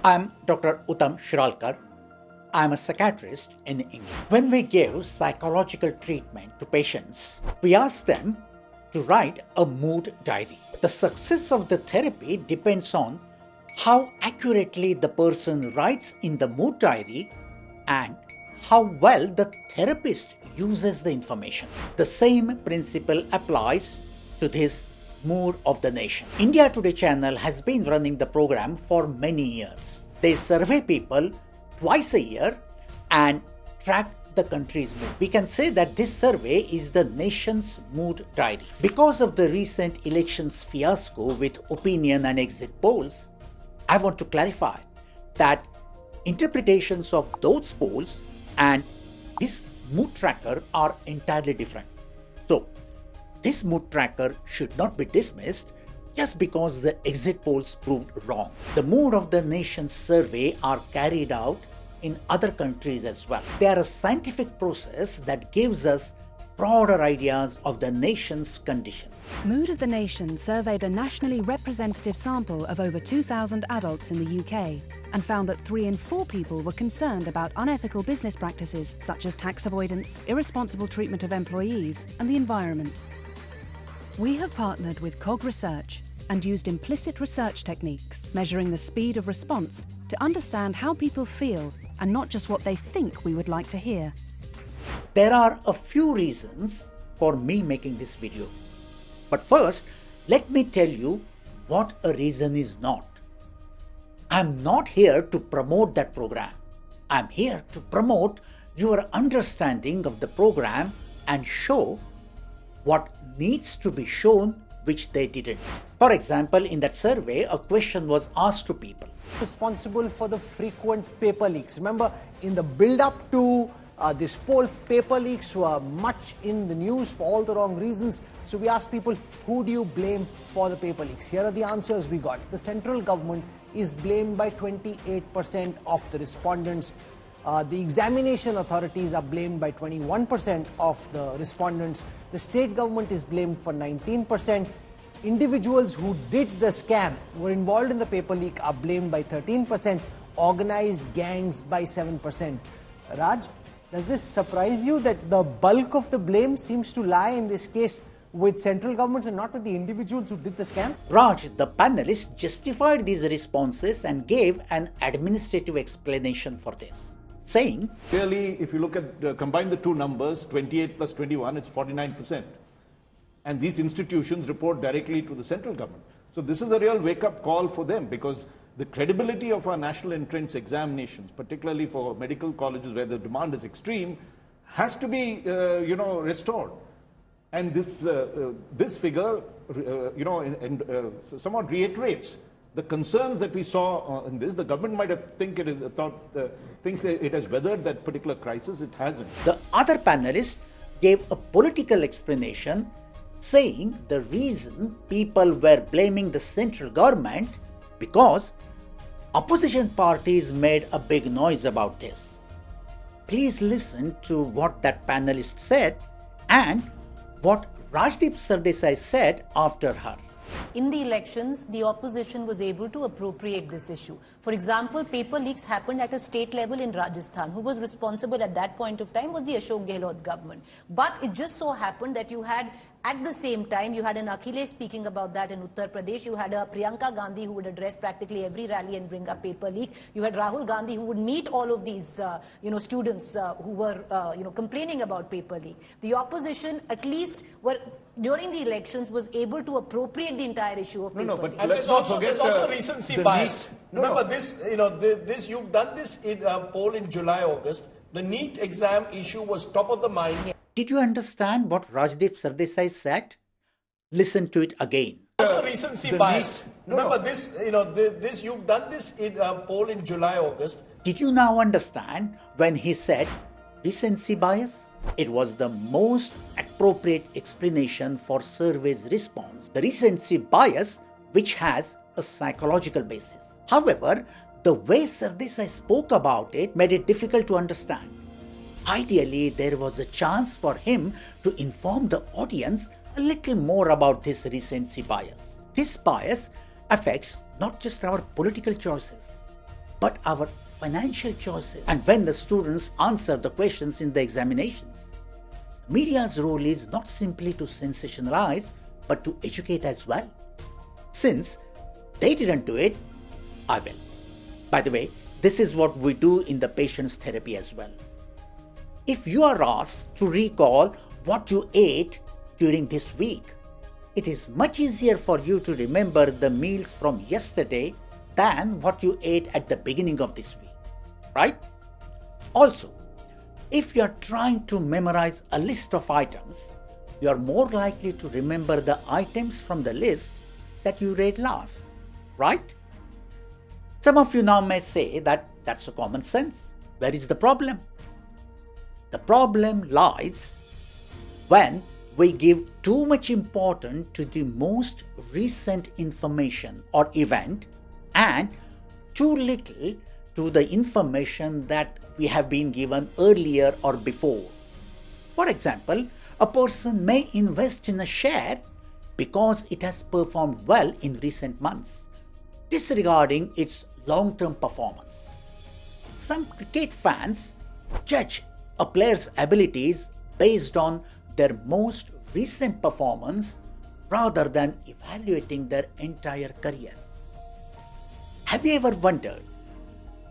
I'm Dr. Uttam Shiralkar. I'm a psychiatrist in England. When we give psychological treatment to patients, we ask them to write a mood diary. The success of the therapy depends on how accurately the person writes in the mood diary and how well the therapist uses the information. The same principle applies to this Mood of the Nation. India Today channel has been running the program for many years. They survey people twice a year and track the country's mood. We can say that this survey is the nation's mood diary. Because of the recent elections fiasco with opinion and exit polls, I want to clarify that interpretations of those polls and this mood tracker are entirely different. So, this mood tracker should not be dismissed just because the exit polls proved wrong. The Mood of the Nation survey are carried out in other countries as well. They are a scientific process that gives us broader ideas of the nation's condition. Mood of the Nation surveyed a nationally representative sample of over 2,000 adults in the UK and found that 3 in 4 people were concerned about unethical business practices such as tax avoidance, irresponsible treatment of employees, and the environment. We have partnered with COG Research and used implicit research techniques measuring the speed of response to understand how people feel and not just what they think we would like to hear. There are a few reasons for me making this video. But first, let me tell you what a reason is not. I'm not here to promote that program. I'm here to promote your understanding of the program and show what needs to be shown which they didn't. For example, in that survey, a question was asked to people. Responsible for the frequent paper leaks. Remember, in the build-up to this poll, paper leaks were much in the news for all the wrong reasons. So we asked people, who do you blame for the paper leaks? Here are the answers we got. The central government is blamed by 28% of the respondents. The examination authorities are blamed by 21% of the respondents. The state government is blamed for 19%. Individuals who did the scam, were involved in the paper leak, are blamed by 13%. Organized gangs by 7%. Raj, does this surprise you that the bulk of the blame seems to lie in this case with central governments and not with the individuals who did the scam? Raj, the panelists justified these responses and gave an administrative explanation for this, saying, clearly, if you look at combine the two numbers, 28 plus 21, it's 49%. And these institutions report directly to the central government. So this is a real wake-up call for them, because the credibility of our national entrance examinations, particularly for medical colleges where the demand is extreme, has to be restored. And this figure somewhat reiterates the concerns that we saw in this. The government might have thinks it has weathered that particular crisis. It hasn't. The other panelist gave a political explanation, saying the reason people were blaming the central government because opposition parties made a big noise about this. Please listen to what that panelist said and what Rajdeep Sardesai said after her. In the elections, the opposition was able to appropriate this issue. For example, paper leaks happened at a state level in Rajasthan. Who was responsible at that point of time was the Ashok Gehlot government. But it just so happened that you had, at the same time, you had an Akhilesh speaking about that in Uttar Pradesh. You had a Priyanka Gandhi who would address practically every rally and bring up paper leak. You had Rahul Gandhi who would meet all of these, students who were, complaining about paper leak. The opposition, at least, during the elections, was able to appropriate the entire issue of paper leak. And there's also recency bias. Remember this, you've done this in a poll in July, August. The NEET exam issue was top of the mind. Yeah. Did you understand what Rajdeep Sardesai said? Listen to it again. Also recency bias. Remember this, you've done this in a poll in July, August. Did you now understand when he said recency bias? It was the most appropriate explanation for survey's response. The recency bias, which has a psychological basis. However, the way Sardesai spoke about it made it difficult to understand. Ideally, there was a chance for him to inform the audience a little more about this recency bias. This bias affects not just our political choices, but our financial choices. And when the students answer the questions in the examinations, media's role is not simply to sensationalize, but to educate as well. Since they didn't do it, I will. By the way, this is what we do in the patient's therapy as well. If you are asked to recall what you ate during this week, it is much easier for you to remember the meals from yesterday than what you ate at the beginning of this week, right? Also, if you are trying to memorize a list of items, you are more likely to remember the items from the list that you read last, right? Some of you now may say that that's a common sense. Where is the problem? The problem lies when we give too much importance to the most recent information or event and too little to the information that we have been given earlier or before. For example, a person may invest in a share because it has performed well in recent months, disregarding its long-term performance. Some cricket fans judge a player's abilities based on their most recent performance rather than evaluating their entire career. Have you ever wondered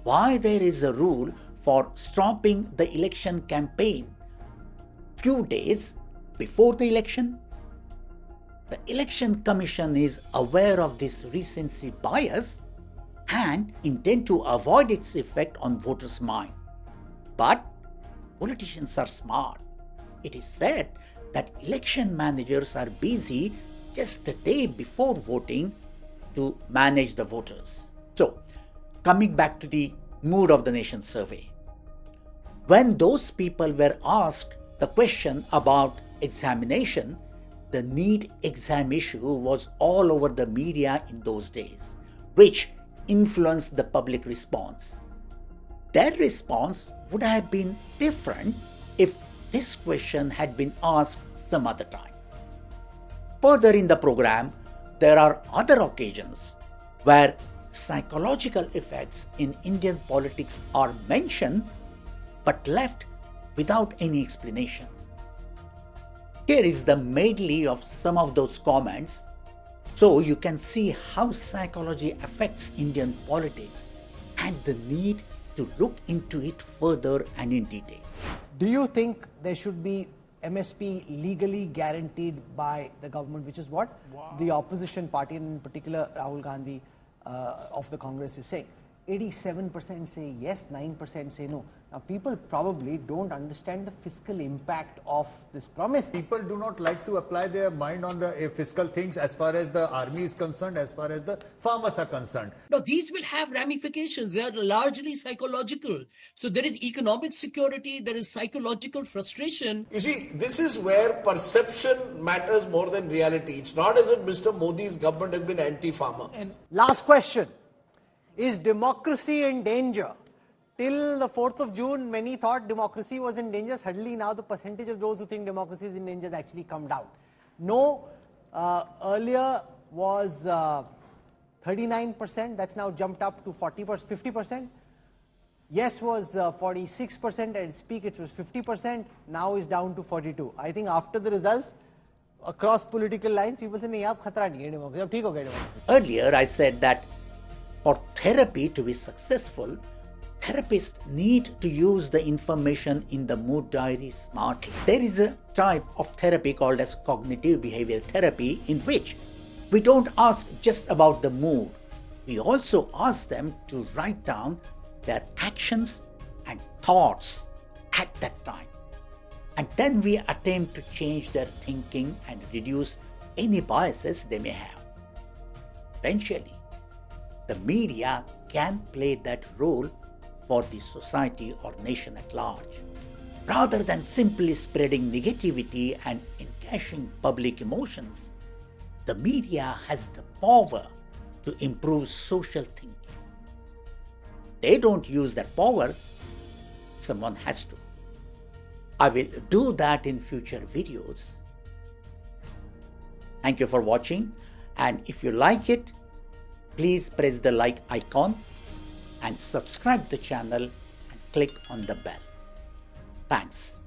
why there is a rule for stopping the election campaign few days before the election? The Election Commission is aware of this recency bias and intend to avoid its effect on voters' mind. But politicians are smart. It is said that election managers are busy just the day before voting to manage the voters. So, coming back to the Mood of the Nation survey. When those people were asked the question about examination, the NEET exam issue was all over the media in those days, which influenced the public response. Their response would have been different if this question had been asked some other time. Further in the program, there are other occasions where psychological effects in Indian politics are mentioned but left without any explanation. Here is the medley of some of those comments so you can see how psychology affects Indian politics and the need to look into it further and in detail. Do you think there should be MSP legally guaranteed by the government, which is what the opposition party, and in particular Rahul Gandhi of the Congress, is saying? 87% say yes, 9% say no. Now, people probably don't understand the fiscal impact of this promise. People do not like to apply their mind on the fiscal things as far as the army is concerned, as far as the farmers are concerned. Now, these will have ramifications. They are largely psychological. So there is economic security, there is psychological frustration. You see, this is where perception matters more than reality. It's not as if Mr. Modi's government has been anti-farmer. And last question. Is democracy in danger? Till the 4th of June, many thought democracy was in danger. Suddenly now the percentage of those who think democracy is in danger has actually come down. No, earlier was 39%. That's now jumped up to 50%. Yes was 46%. At its peak it was 50%. Now is down to 42%. I think after the results, across political lines, people say, nahi, ab khatra nahi hai democracy. Ab theek ho gaya democracy. Earlier, I said that for therapy to be successful, therapists need to use the information in the mood diary smartly. There is a type of therapy called as cognitive behavior therapy, in which we don't ask just about the mood. We also ask them to write down their actions and thoughts at that time. And then we attempt to change their thinking and reduce any biases they may have. Eventually, the media can play that role for the society or nation at large. Rather than simply spreading negativity and encashing public emotions, the media has the power to improve social thinking. They don't use that power, someone has to. I will do that in future videos. Thank you for watching, and if you like it, please press the like icon and subscribe the channel and click on the bell. Thanks.